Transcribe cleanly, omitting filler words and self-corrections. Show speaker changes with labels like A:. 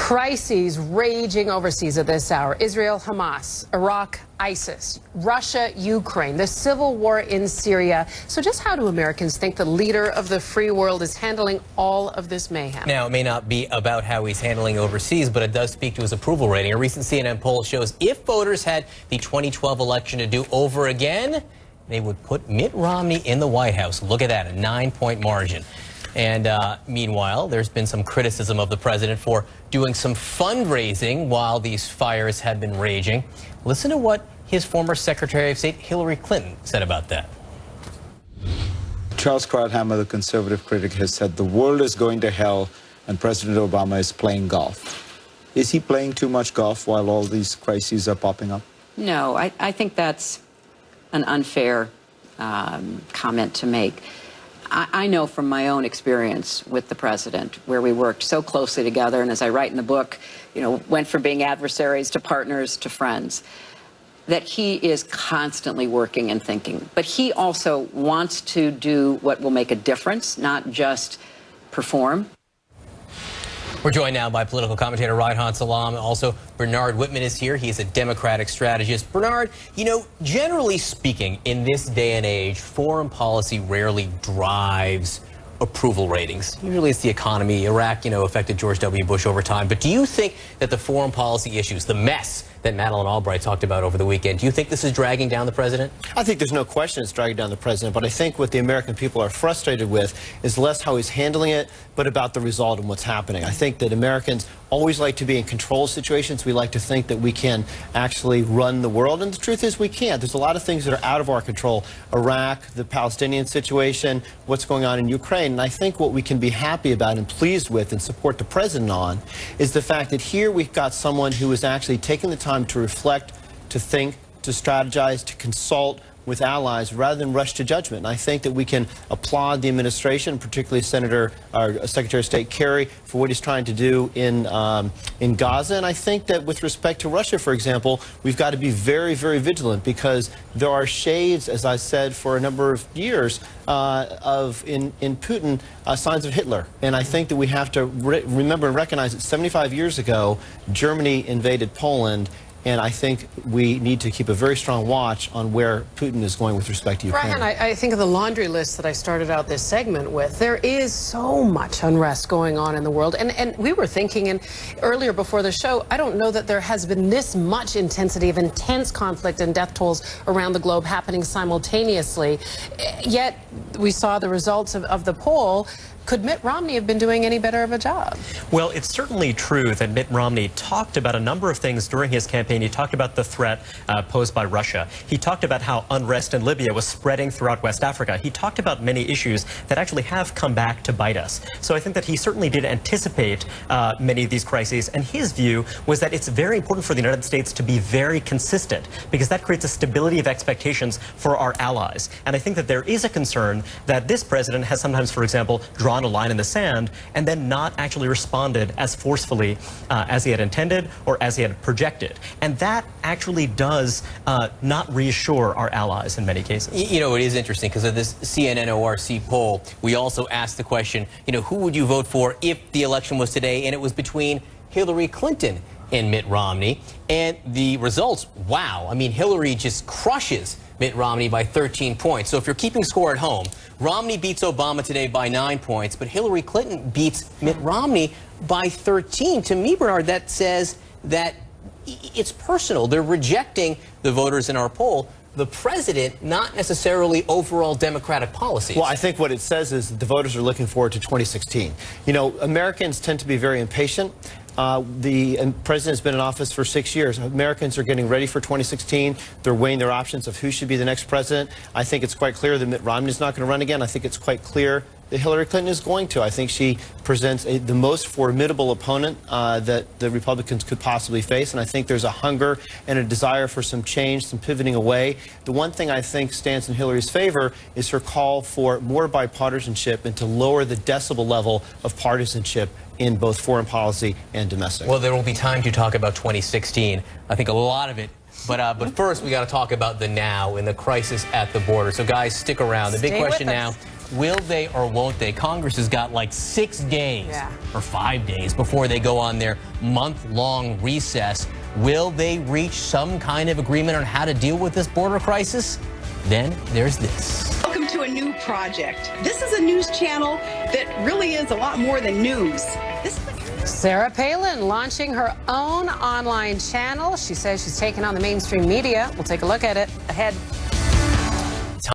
A: Crises raging overseas at this hour. Israel, Hamas, Iraq, ISIS, Russia, Ukraine, the civil war in Syria. So just how do Americans think the leader of the free world is handling all of this mayhem?
B: Now, it may not be about how he's handling overseas, but it does speak to his approval rating. A recent CNN poll shows if voters had the 2012 election to do over again, they would put Mitt Romney in the White House. Look at that, a 9-point margin. And meanwhile, there's been some criticism of the president for doing some fundraising while these fires had been raging. Listen to what his former Secretary of State Hillary Clinton said about that.
C: Charles Krauthammer, the conservative critic, has said the world is going to hell and President Obama is playing golf. Is he playing too much golf while all these crises are popping up?
D: No, I think that's an unfair comment to make. I know from my own experience with the president, where we worked so closely together, and as I write in the book, went from being adversaries to partners to friends, that he is constantly working and thinking. But he also wants to do what will make a difference, not just perform.
B: We're joined now by political commentator Reihan Salam. Also, Bernard Whitman is here. He's a Democratic strategist. Bernard, generally speaking, in this day and age, foreign policy rarely drives approval ratings. Usually it's the economy. Iraq, affected George W. Bush over time. But do you think that the foreign policy issues, the mess that Madeleine Albright talked about over the weekend, do you think this is dragging down the president?
E: I think there's no question it's dragging down the president, but I think what the American people are frustrated with is less how he's handling it, but about the result and what's happening. I think that Americans always like to be in control of situations. We like to think that we can actually run the world, and the truth is we can't. There's a lot of things that are out of our control. Iraq, the Palestinian situation, what's going on in Ukraine, and I think what we can be happy about and pleased with and support the president on is the fact that here we've got someone who is actually taking the time to reflect, to think, to strategize, to consult with allies rather than rush to judgment. And I think that we can applaud the administration, particularly Secretary of State Kerry, for what he's trying to do in Gaza. And I think that with respect to Russia, for example, we've got to be very, very vigilant because there are shades, as I said, for a number of years in Putin, signs of Hitler. And I think that we have to remember and recognize that 75 years ago, Germany invaded Poland. And I think we need to keep a very strong watch on where Putin is going with respect to Ukraine.
A: Reihan, I think of the laundry list that I started out this segment with. There is so much unrest going on in the world. And we were thinking earlier before the show, I don't know that there has been this much intensity of intense conflict and death tolls around the globe happening simultaneously. Yet we saw the results of the poll. Could Mitt Romney have been doing any better of a job?
F: Well, it's certainly true that Mitt Romney talked about a number of things during his campaign. He talked about the threat posed by Russia. He talked about how unrest in Libya was spreading throughout West Africa. He talked about many issues that actually have come back to bite us. So I think that he certainly did anticipate many of these crises. And his view was that it's very important for the United States to be very consistent because that creates a stability of expectations for our allies. And I think that there is a concern that this president has sometimes, for example, drawn a line in the sand and then not actually responded as forcefully as he had intended or as he had projected. And that actually does not reassure our allies in many cases.
B: It is interesting because of this CNN ORC poll. We also asked the question, who would you vote for if the election was today? And it was between Hillary Clinton and Mitt Romney. And the results, wow. I mean, Hillary just crushes Mitt Romney by 13 points. So if you're keeping score at home, Romney beats Obama today by 9 points, but Hillary Clinton beats Mitt Romney by 13. To me, Bernard, that says that it's personal. They're rejecting the voters in our poll. The president, not necessarily overall Democratic policy.
E: Well, I think what it says is that the voters are looking forward to 2016. Americans tend to be very impatient. The president has been in office for 6 years. Americans are getting ready for 2016. They're weighing their options of who should be the next president. I think it's quite clear that Mitt Romney is not going to run again. I think it's quite clear that Hillary Clinton is going to. I think she presents the most formidable opponent that the Republicans could possibly face, and I think there's a hunger and a desire for some change, some pivoting away. The one thing I think stands in Hillary's favor is her call for more bipartisanship and to lower the decibel level of partisanship in both foreign policy and domestic.
B: Well, there will be time to talk about 2016. I think a lot of it. But first, we got to talk about the now and the crisis at the border. So, guys, stick around. The big question now will they or won't they? Congress has got like 6 days or 5 days before they go on their month-long recess. Will they reach some kind of agreement on how to deal with this border crisis? Then there's this.
G: Welcome to a new project. This is a news channel that really is a lot more than news.
A: Sarah Palin launching her own online channel. She says she's taking on the mainstream media. We'll take a look at it ahead.